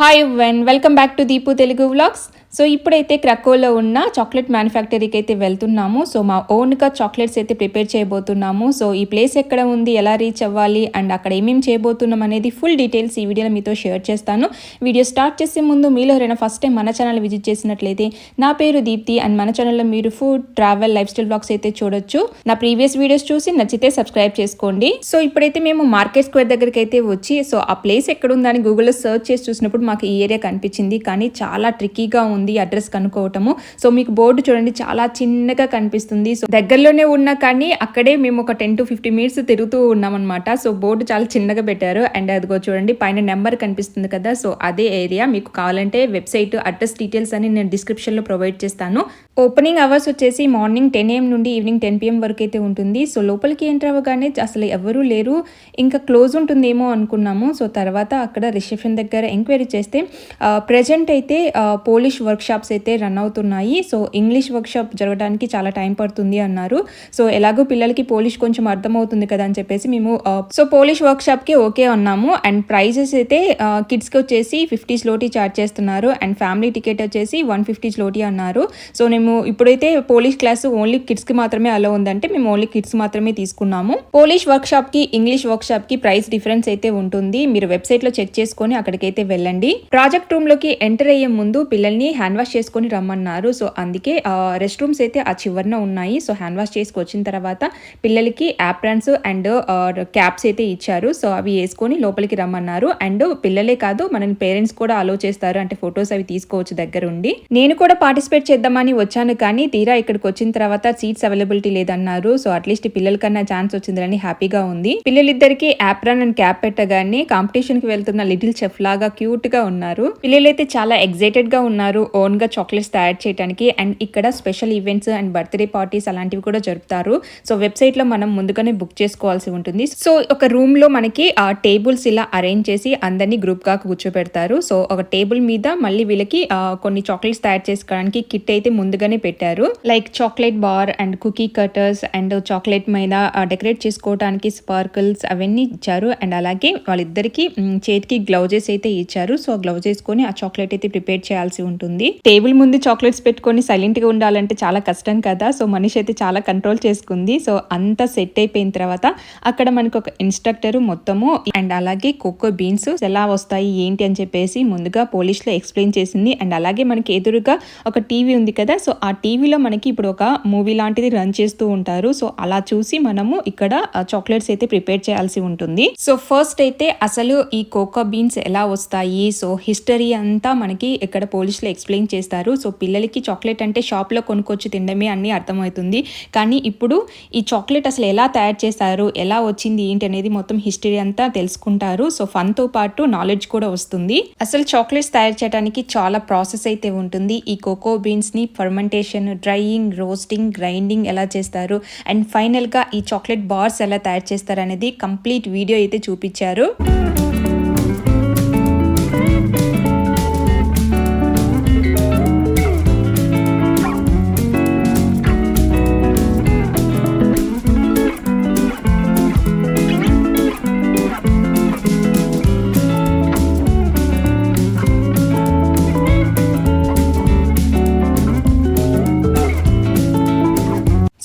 Hi welcome back to Deepu Telugu vlogs. So ఇప్పుడైతే క్రకోలో ఉన్న chocolate మ్యానుఫ్యాక్టరీకి అయితే వెళ్తున్నాము. సో మా ఓన్గా చాక్లెట్స్ అయితే ప్రిపేర్ చేయబోతున్నాము. సో ఈ ప్లేస్ ఎక్కడ ఉంది, ఎలా రీచ్ అవ్వాలి అండ్ అక్కడ ఏమేమి చేయబోతున్నాం అనేది ఫుల్ డీటెయిల్స్ ఈ వీడియోలో మీతో షేర్ చేస్తాను. వీడియో స్టార్ట్ చేసే ముందు మీలో ఎవరైనా ఫస్ట్ టైం మన ఛానల్ విజిట్ చేసినట్లయితే నా పేరు దీప్తి అండ్ మన ఛానల్లో మీరు food, travel, life style vlogs అయితే చూడొచ్చు. నా ప్రీవియస్ వీడియోస్ చూసి నచ్చితే సబ్స్క్రైబ్ చేసుకోండి. సో ఇప్పుడైతే మేము మార్కెట్ స్క్వేర్ దగ్గరికి అయితే వచ్చి సో ఆ ప్లేస్ ఎక్కడ ఉందని గూగుల్లో సర్చ్ చేసి చూసినప్పుడు మాకు ఈ ఏరియా కనిపించింది. కానీ చాలా ట్రిక్కీగా ఉంది అడ్రస్ కనుక్కోవటము. సో మీకు బోర్డు చూడండి, చాలా చిన్నగా కనిపిస్తుంది. సో దగ్గరలోనే ఉన్నా కానీ అక్కడే మేము ఒక 10 to 15 minutes తిరుగుతూ ఉన్నాం అనమాట. సో బోర్డు చాలా చిన్నగా పెట్టారు అండ్ అదిగో చూడండి పైన నెంబర్ కనిపిస్తుంది కదా. సో అదే ఏరియా. మీకు కావాలంటే వెబ్సైట్ అడ్రస్ డీటెయిల్స్ అని నేను డిస్క్రిప్షన్లో ప్రొవైడ్ చేస్తాను. ఓపెనింగ్ అవర్స్ వచ్చేసి మార్నింగ్ 10 AM నుండి ఈవినింగ్ 10 PM వరకు అయితే ఉంటుంది. సో లోపలికి ఎంటర్ అవ్వగానే అసలు ఎవరూ లేరు, ఇంకా క్లోజ్ ఉంటుందేమో అనుకున్నాము. సో తర్వాత అక్కడ రిసెప్షన్ దగ్గర ఎంక్వైరీ చేస్తే ప్రజెంట్ అయితే పోలిష్ వర్క్షాప్స్ అయితే రన్ అవుతున్నాయి. సో ఇంగ్లీష్ వర్క్షాప్ జరగడానికి చాలా టైం పడుతుంది అన్నారు. సో ఎలాగో పిల్లలకి పోలిష్ కొంచెం అర్థమవుతుంది కదా అని చెప్పేసి మేము సో పోలిష్ వర్క్షాప్కి ఓకే అన్నాము. అండ్ ప్రైజెస్ అయితే కిడ్స్కి వచ్చేసి 50 zloty చార్జ్ చేస్తున్నారు అండ్ ఫ్యామిలీ టికెట్ వచ్చేసి 150 zloty అన్నారు. సో మేము ఇప్పుడైతే పోలిష్ క్లాస్ ఓన్లీ కిడ్స్కి మాత్రమే అలా ఉందంటే మేము ఓన్లీ కిడ్స్ మాత్రమే తీసుకున్నాము. పోలిష్ వర్క్షాప్కి ఇంగ్లీష్ వర్క్షాప్కి ప్రైస్ డిఫరెన్స్ అయితే ఉంటుంది. మీరు వెబ్సైట్లో చెక్ చేసుకొని అక్కడికైతే వెళ్ళండి. ప్రాజెక్ట్ రూమ్లోకి ఎంటర్ అయ్యే ముందు పిల్లల్ని హ్యాండ్ వాష్ చేసుకొని రమ్మన్నారు. సో అందుకే రెస్ట్ రూమ్స్ అయితే ఆ చివరన ఉన్నాయి. సో హ్యాండ్ వాష్ చేసుకొచ్చిన తర్వాత పిల్లలకి యాప్రాన్స్ అండ్ క్యాప్స్ అయితే ఇచ్చారు. సో అవి వేసుకొని లోపలికి రమ్మన్నారు. అండ్ పిల్లలే కాదు మనని పేరెంట్స్ కూడా అలో చేస్తారు, అంటే ఫొటోస్ అవి తీసుకోవచ్చు దగ్గర ఉండి. నేను కూడా పార్టిసిపేట్ చేద్దామని వచ్చాను కానీ తీరా ఇక్కడికి వచ్చిన తర్వాత సీట్స్ అవైలబిలిటీ లేదన్నారు. సో అట్లీస్ట్ పిల్లలకన్నా ఛాన్స్ వచ్చిందని హ్యాపీగా ఉంది. పిల్లలిద్దరికి యాప్రాన్ అండ్ క్యాప్ పెట్టగానే కాంపిటీషన్ కి వెళ్తున్న లిటిల్ చెఫ్ లాగా క్యూట్ గా ఉన్నారు. పిల్లలైతే చాలా ఎక్సైటెడ్ గా ఉన్నారు ఓన్ గా చాక్లెట్స్ తయారు చేయడానికి. అండ్ ఇక్కడ special events and birthday parties అలాంటివి కూడా జరుపుతారు. సో వెబ్సైట్ లో మనం ముందుగానే బుక్ చేసుకోవాల్సి ఉంటుంది. సో ఒక రూమ్ లో మనకి ఆ టేబుల్స్ ఇలా అరేంజ్ చేసి అందరినీ గ్రూప్ గా కూర్చోబెడతారు. సో ఒక టేబుల్ మీద మళ్ళీ వీళ్ళకి కొన్ని చాక్లెట్స్ తయారు చేసుకోవడానికి కిట్ అయితే ముందుగానే పెట్టారు. Like chocolate bar and cookie cutters and chocolate మీద డెకరేట్ చేసుకోవడానికి స్పార్కిల్స్ అవన్నీ ఇచ్చారు. అండ్ అలాగే వాళ్ళిద్దరికి చేతికి గ్లౌజెస్ అయితే ఇచ్చారు. సో గ్లౌజ్ వేసుకొని ఆ చాక్లెట్ అయితే ప్రిపేర్ చేయాల్సి ఉంటుంది. టేబుల్ ముందు చాక్లెట్స్ పెట్టుకొని సైలెంట్ గా ఉండాలంటే చాలా కష్టం కదా. సో మనిషి అయితే చాలా కంట్రోల్ చేసుకుంది. సో అంతా సెట్ అయిపోయిన తర్వాత అక్కడ మనకు ఒక ఇన్స్ట్రక్టర్ మొత్తము అండ్ అలాగే కోకో బీన్స్ ఎలా వస్తాయి ఏంటి అని చెప్పేసి ముందుగా పోలిష్ లో ఎక్స్ప్లెయిన్ చేసింది. అండ్ అలాగే మనకి ఎదురుగా ఒక టీవీ ఉంది కదా. సో ఆ టీవీలో మనకి ఇప్పుడు ఒక మూవీ లాంటిది రన్ చేస్తూ ఉంటారు. సో అలా చూసి మనము ఇక్కడ చాక్లెట్స్ అయితే ప్రిపేర్ చేయాల్సి ఉంటుంది. సో ఫస్ట్ అయితే అసలు ఈ కోకో బీన్స్ ఎలా వస్తాయి, సో హిస్టరీ అంతా మనకి ఇక్కడ పోలిష్ లో ఎక్స్ప్లెయిన్ చేస్తారు. సో పిల్లలకి చాక్లెట్ అంటే షాప్ లో కొనుక్కొచ్చి తినడమే అన్ని అర్థమవుతుంది. కానీ ఇప్పుడు ఈ చాక్లెట్ అసలు ఎలా తయారు చేస్తారు, ఎలా వచ్చింది ఏంటి అనేది మొత్తం హిస్టరీ అంతా తెలుసుకుంటారు. సో ఫన్ తో పాటు నాలెడ్జ్ కూడా వస్తుంది. అసలు చాక్లెట్స్ తయారు చేయడానికి చాలా ప్రాసెస్ అయితే ఉంటుంది. ఈ కోకో బీన్స్ ని ఫర్మెంటేషన్, డ్రైయింగ్, రోస్టింగ్, గ్రైండింగ్ ఎలా చేస్తారు అండ్ ఫైనల్ గా ఈ చాక్లెట్ బార్స్ ఎలా తయారు చేస్తారు అనేది కంప్లీట్ వీడియో అయితే చూపించారు.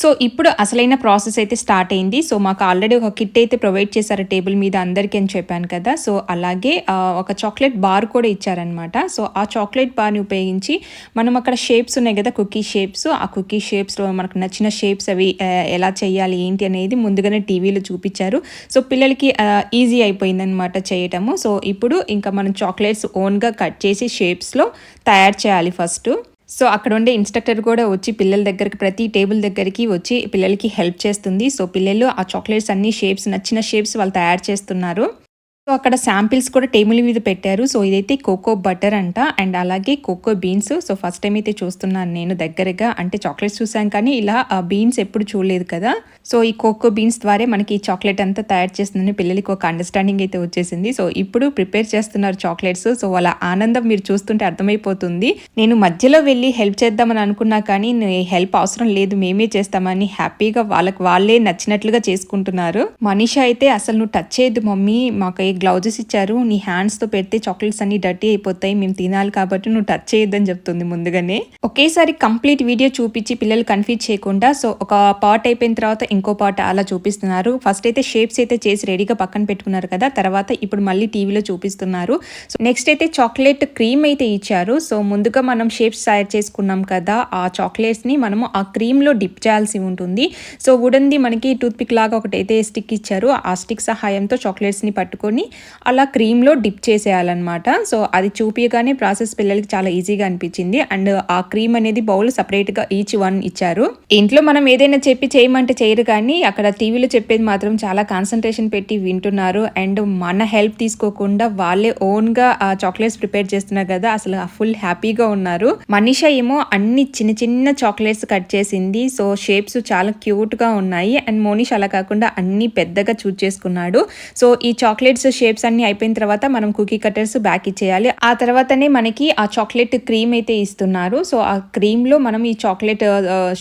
సో ఇప్పుడు అసలైన ప్రాసెస్ అయితే స్టార్ట్ అయింది. సో మాకు ఆల్రెడీ ఒక కిట్ అయితే ప్రొవైడ్ చేశారు టేబుల్ మీద అందరికీ అని చెప్పాను కదా. సో అలాగే ఒక చాక్లెట్ బార్ కూడా ఇచ్చారనమాట. సో ఆ చాక్లెట్ బార్ని ఉపయోగించి మనం అక్కడ షేప్స్ ఉన్నాయి కదా, కుకీ షేప్స్, ఆ కుకీ షేప్స్లో మనకు నచ్చిన షేప్స్ అవి ఎలా చేయాలి ఏంటి అనేది ముందుగానే టీవీలో చూపించారు. సో పిల్లలకి ఈజీ అయిపోయింది అనమాట చేయటము. సో ఇప్పుడు ఇంకా మనం చాక్లెట్స్ ఓన్గా కట్ చేసి షేప్స్లో తయారు చేయాలి ఫస్ట్. సో అక్కడ ఉండే ఇన్స్ట్రక్టర్ కూడా వచ్చి పిల్లల దగ్గరికి ప్రతి టేబుల్ దగ్గరికి వచ్చి పిల్లలకి హెల్ప్ చేస్తుంది. సో పిల్లలు ఆ చాక్లెట్స్ అన్ని షేప్స్ నచ్చిన షేప్స్ వాళ్ళు తయారు చేస్తున్నారు. సో అక్కడ శాంపిల్స్ కూడా టేబుల్ మీద పెట్టారు. సో ఇదైతే కోకో బటర్ అంట అండ్ అలాగే cocoa beans. So first time అయితే చూస్తున్నాను నేను దగ్గరగా, అంటే చాక్లెట్స్ చూసాను కానీ ఇలా బీన్స్ ఎప్పుడు చూడలేదు కదా. సో ఈ కోకో బీన్స్ ద్వారా మనకి ఈ చాక్లెట్ అంతా తయారు చేస్తుందని పిల్లలకి ఒక అండర్స్టాండింగ్ అయితే వచ్చేసింది. సో ఇప్పుడు ప్రిపేర్ చేస్తున్నారు చాక్లెట్స్. సో వాళ్ళ ఆనందం మీరు చూస్తుంటే అర్థమైపోతుంది. నేను మధ్యలో వెళ్ళి హెల్ప్ చేద్దామని అనుకున్నా కానీ హెల్ప్ అవసరం లేదు, మేమే చేస్తామని హ్యాపీగా వాళ్ళకి వాళ్ళే నచ్చినట్లుగా చేసుకుంటున్నారు. మనీషా అయితే అసలు నువ్వు టచ్ చేయద్దు మమ్మీ, మాకు గ్లౌజెస్ ఇచ్చారు, నీ హ్యాండ్స్తో పెడితే చాక్లెట్స్ అన్ని డర్టీ అయిపోతాయి, మేము తినాలి కాబట్టి నువ్వు టచ్ చేయొద్దని చెప్తుంది ముందుగానే. ఒకేసారి కంప్లీట్ వీడియో చూపించి పిల్లలు కన్ఫ్యూజ్ చేయకుండా సో ఒక పార్ట్ అయిపోయిన తర్వాత ఇంకో పార్ట్ అలా చూపిస్తున్నారు. ఫస్ట్ అయితే షేప్స్ అయితే చేసి రెడీగా పక్కన పెట్టుకున్నారు కదా, తర్వాత ఇప్పుడు మళ్ళీ టీవీలో చూపిస్తున్నారు. సో నెక్స్ట్ అయితే చాక్లెట్ క్రీమ్ అయితే ఇచ్చారు. సో ముందుగా మనం షేప్స్ తయారు చేసుకున్నాం కదా, ఆ చాక్లెట్స్ని మనము ఆ క్రీమ్లో డిప్ చేయాల్సి ఉంటుంది. సో వుడన్ది మనకి టూత్ పిక్ లాగా ఒకటైతే స్టిక్ ఇచ్చారు, ఆ స్టిక్ సహాయంతో చాక్లెట్స్ని పట్టుకొని అలా క్రీమ్లో డిప్ చేసేయాలన్నమాట. సో అది చూపించగానే ప్రాసెస్ పిల్లలకి చాలా ఈజీగా అనిపించింది. అండ్ ఆ క్రీమ్ అనేది బౌల్ సపరేట్గా ఈచ్ వన్ ఇచ్చారు. ఇంట్లో మనం ఏదైనా చెప్పి చేయమంటే చేయరు, కానీ అక్కడ టీవీలో చెప్పేది మాత్రం చాలా కాన్సన్ట్రేషన్ పెట్టి వింటున్నారు. అండ్ మన హెల్ప్ తీసుకోకుండా వాళ్ళే ఓన్గా ఆ చాక్లెట్స్ ప్రిపేర్ చేస్తున్నారు కదా, అసలు ఫుల్ హ్యాపీగా ఉన్నారు. మనీషా ఏమో అన్ని చిన్న చిన్న చాక్లెట్స్ కట్ చేసింది. సో షేప్స్ చాలా క్యూట్గా ఉన్నాయి. అండ్ మోనిష్ అలా కాకుండా అన్ని పెద్దగా చూజ్ చేసుకున్నాడు. సో ఈ చాక్లెట్స్ షేప్స్ అన్ని అయిపోయిన తర్వాత మనం కుకీ కట్టర్స్ బ్యాక్ ఇచ్చేయాలి. ఆ తర్వాతనే మనకి ఆ చాక్లెట్ క్రీమ్ అయితే ఇస్తున్నారు. సో ఆ క్రీమ్లో మనం ఈ చాక్లెట్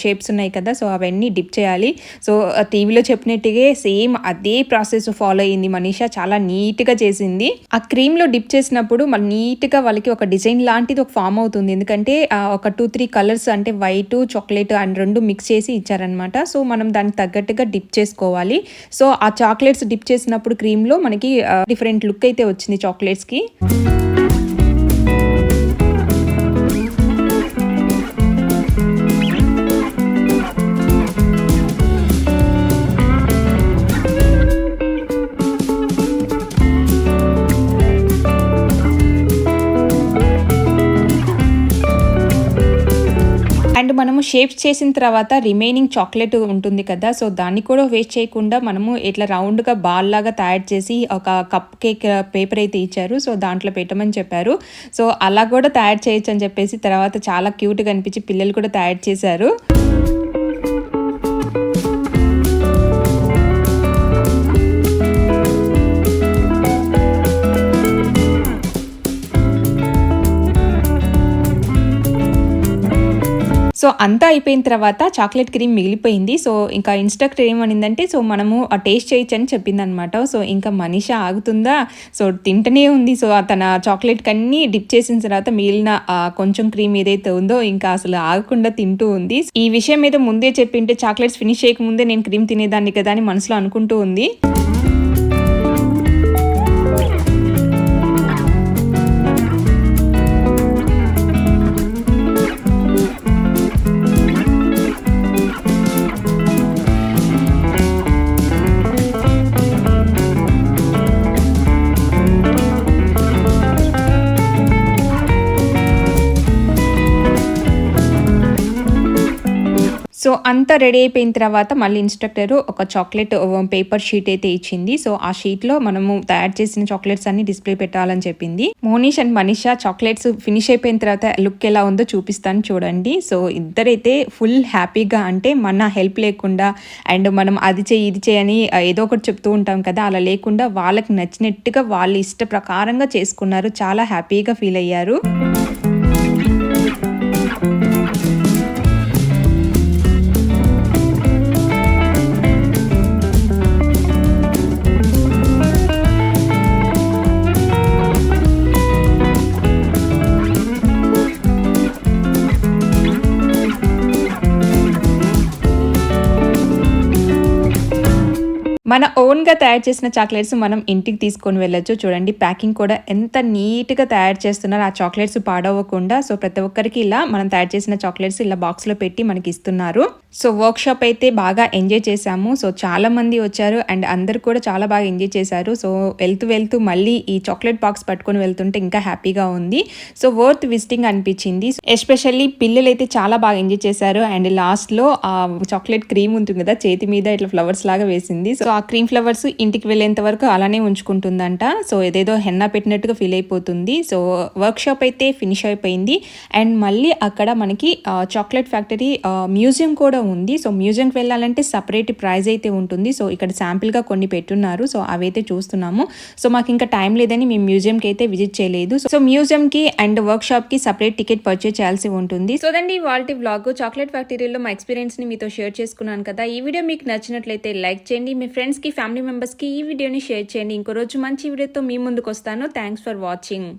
షేప్స్ ఉన్నాయి కదా, సో అవన్నీ డిప్ చేయాలి. సో టీవీలో చెప్పినట్టుగా సేమ్ అదే ప్రాసెస్ ఫాలో అయింది మనీషా, చాలా నీట్గా చేసింది. ఆ క్రీమ్లో డిప్ చేసినప్పుడు మళ్ళీ నీట్గా వాళ్ళకి ఒక డిజైన్ లాంటిది ఒక ఫామ్ అవుతుంది. ఎందుకంటే ఒక 2-3 కలర్స్ అంటే వైట్, చాక్లెట్ అండ్ రెండు మిక్స్ చేసి ఇచ్చారనమాట. సో మనం దానికి తగ్గట్టుగా డిప్ చేసుకోవాలి. సో ఆ చాక్లెట్స్ డిప్ చేసినప్పుడు క్రీమ్లో మనకి డిఫరెంట్ లుక్ అయితే వచ్చింది చాక్లెట్స్కి. అండ్ మనము షేప్స్ చేసిన తర్వాత రిమైనింగ్ చాక్లెట్ ఉంటుంది కదా, సో దాన్ని కూడా వేస్ట్ చేయకుండా మనము ఇట్లా రౌండ్గా బాల్ లాగా తయారు చేసి ఒక కప్ కేక్ పేపర్ అయితే ఇచ్చారు. సో దాంట్లో పెట్టమని చెప్పారు. సో అలా కూడా తయారు చేయొచ్చు అని చెప్పేసి తర్వాత చాలా క్యూట్గా అనిపించి పిల్లలు కూడా తయారు చేశారు. సో అంతా అయిపోయిన తర్వాత చాక్లెట్ క్రీమ్ మిగిలిపోయింది. సో ఇంకా ఇన్స్ట్రక్టర్ ఏమనిందంటే సో మనము ఆ టేస్ట్ చేయొచ్చు అని చెప్పిందనమాట. సో ఇంకా మనీషా ఆగుతుందా, సో తింటనే ఉంది. సో తన చాక్లెట్ కన్నీ డిప్ చేసిన తర్వాత మిగిలిన కొంచెం క్రీమ్ ఏదైతే ఉందో ఇంకా అసలు ఆగకుండా తింటూ ఉంది. ఈ విషయం మీద ముందే చెప్పింటే చాక్లెట్స్ ఫినిష్ చేయకముందే నేను క్రీమ్ తినేదాన్ని కదా అని మనసులో అనుకుంటూ ఉంది. సో అంతా రెడీ అయిపోయిన తర్వాత మళ్ళీ ఇన్స్ట్రక్టర్ ఒక చాక్లెట్ పేపర్ షీట్ అయితే ఇచ్చింది. సో ఆ షీట్లో మనము తయారు చేసిన చాక్లెట్స్ అన్ని డిస్ప్లే పెట్టాలని చెప్పింది. Monish and Manisha chocolates finish అయిపోయిన తర్వాత లుక్ ఎలా ఉందో చూపిస్తాను చూడండి. సో ఇద్దరైతే ఫుల్ హ్యాపీగా, అంటే మన హెల్ప్ లేకుండా అండ్ మనం అది చేయి ఇది చేయని ఏదో ఒకటి చెప్తూ ఉంటాం కదా, అలా లేకుండా వాళ్ళకి నచ్చినట్టుగా వాళ్ళ ఇష్ట ప్రకారంగా చేసుకున్నారు. చాలా హ్యాపీగా ఫీల్ అయ్యారు. మన ఓన్గా తయారు చేసిన చాక్లెట్స్ మనం ఇంటికి తీసుకొని వెళ్ళొచ్చు. చూడండి ప్యాకింగ్ కూడా ఎంత నీట్గా తయారు చేస్తున్నారు, ఆ చాక్లెట్స్ పాడవకుండా. సో ప్రతి ఒక్కరికి ఇలా మనం తయారు చేసిన చాక్లెట్స్ ఇలా బాక్స్లో పెట్టి మనకి ఇస్తున్నారు. సో వర్క్ షాప్ అయితే బాగా ఎంజాయ్ చేశాము. సో చాలా మంది వచ్చారు అండ్ అందరు కూడా చాలా బాగా ఎంజాయ్ చేశారు. సో వెళ్తూ మళ్ళీ ఈ చాక్లెట్ బాక్స్ పట్టుకొని వెళ్తుంటే ఇంకా హ్యాపీగా ఉంది. సో వర్త్ విజిటింగ్ అనిపించింది. ఎస్పెషల్లీ పిల్లలు అయితే చాలా బాగా ఎంజాయ్ చేశారు. అండ్ లాస్ట్లో ఆ చాక్లెట్ క్రీమ్ ఉంటుంది కదా, చేతి మీద ఇట్లా ఫ్లవర్స్ లాగా వేసింది. సో ఆ క్రీమ్ ఫ్లవర్స్ ఇంటికి వెళ్ళేంత వరకు అలానే ఉంచుకుంటుందంట. సో ఏదేదో హెన్నా పెట్టినట్టుగా ఫీల్ అయిపోతుంది. సో వర్క్ షాప్ అయితే ఫినిష్ అయిపోయింది. అండ్ మళ్ళీ అక్కడ మనకి చాక్లెట్ ఫ్యాక్టరీ మ్యూజియం కూడా ఉంది. సో మ్యూజియంకి వెళ్ళాలంటే సపరేట్ ప్రైజ్ అయితే ఉంటుంది. సో ఇక్కడ శాంపిల్గా కొన్ని పెట్టున్నారు. సో అవైతే చూస్తున్నాము. సో మాకు ఇంకా టైం లేదని మేము మ్యూజియంకి అయితే విజిట్ చేయలేదు. సో మ్యూజియంకి అండ్ వర్క్ షాప్కి సపరేట్ టికెట్ పర్చేజ్ చేయాల్సి ఉంటుంది. సో దండి వాళ్ళ వ్లాగ్ చాక్లెట్ ఫ్యాక్టరీలో మా ఎక్స్పీరియన్స్ని మీతో షేర్ చేసుకున్నాను కదా. ఈ వీడియో మీకు నచ్చినట్లయితే లైక్ చేయండి, మీ ఫ్రెండ్స్ ఫ్రెండ్స్కి, ఫ్యామిలీ మెంబర్స్కి ఈ వీడియోని షేర్ చేయండి. ఇంకో రోజు మంచి వీడియోతో మీ ముందుకు వస్తాను. Thanks for watching.